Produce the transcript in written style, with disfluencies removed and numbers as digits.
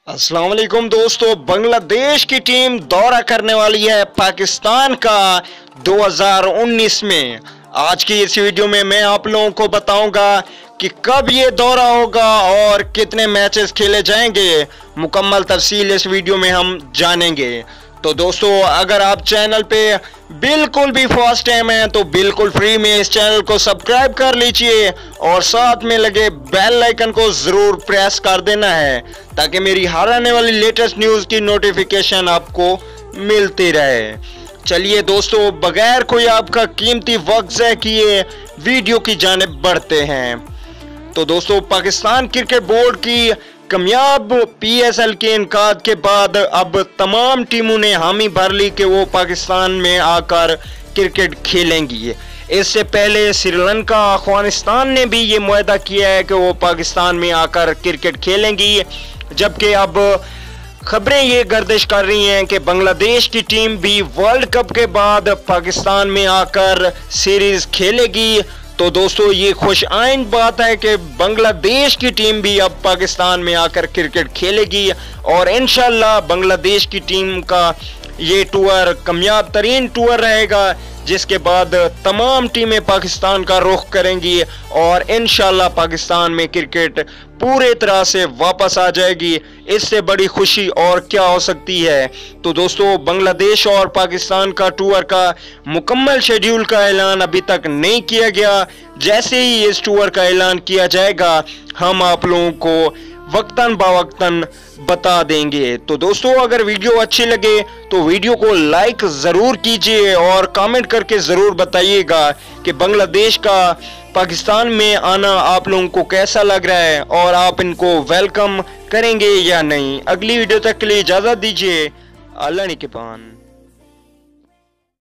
अस्सलाम वालेकुम दोस्तों, बांग्लादेश की टीम दौरा करने वाली है पाकिस्तान का 2019 में। आज की इस वीडियो में मैं आप लोगों को बताऊंगा कि कब ये दौरा होगा और कितने मैचेस खेले जाएंगे। मुकम्मल तफसील इस वीडियो में हम जानेंगे। तो दोस्तों, अगर आप चैनल पे बिल्कुल भी फर्स्ट टाइम है तो बिल्कुल फ्री में इस चैनल को सब्सक्राइब कर लीजिए और साथ में लगे बेल आइकन को जरूर प्रेस कर देना है ताकि मेरी हर आने वाली लेटेस्ट न्यूज़ की नोटिफिकेशन आपको मिलती रहे। चलिए दोस्तों, बगैर कोई आपका कीमती वक्त ज़ाया किए वीडियो की जानिब बढ़ते हैं। तो दोस्तों, पाकिस्तान क्रिकेट बोर्ड की कामयाब PSL के इनकाद के बाद अब तमाम टीमों ने हामी भर ली कि वो पाकिस्तान में आकर क्रिकेट खेलेंगी। इससे पहले श्रीलंका, अफगानिस्तान ने भी ये मुआहदा किया है कि वो पाकिस्तान में आकर क्रिकेट खेलेंगी, जबकि अब खबरें ये गर्दिश कर रही हैं कि बांग्लादेश की टीम भी वर्ल्ड कप के बाद पाकिस्तान में आकर सीरीज खेलेगी। तो दोस्तों, ये खुश आइंद बात है कि बांग्लादेश की टीम भी अब पाकिस्तान में आकर क्रिकेट खेलेगी और इंशाल्लाह बांग्लादेश की टीम का ये टूर कामयाब तरीन टूर रहेगा, जिसके बाद तमाम टीमें पाकिस्तान का रुख करेंगी और इंशाल्लाह पाकिस्तान में क्रिकेट पूरे तरह से वापस आ जाएगी। इससे बड़ी खुशी और क्या हो सकती है। तो दोस्तों, बांग्लादेश और पाकिस्तान का टूर का मुकम्मल शेड्यूल का ऐलान अभी तक नहीं किया गया। जैसे ही इस टूर का ऐलान किया जाएगा हम आप लोगों को वक्तन बवक्तन बता देंगे। तो दोस्तों, अगर वीडियो अच्छी लगे तो वीडियो को लाइक ज़रूर कीजिए और कमेंट करके ज़रूर बताइएगा कि बांग्लादेश का पाकिस्तान में आना आप लोगों को कैसा लग रहा है और आप इनको वेलकम करेंगे या नहीं। अगली वीडियो तक के लिए इजाज़त दीजिए। अल्लाह निगहबान।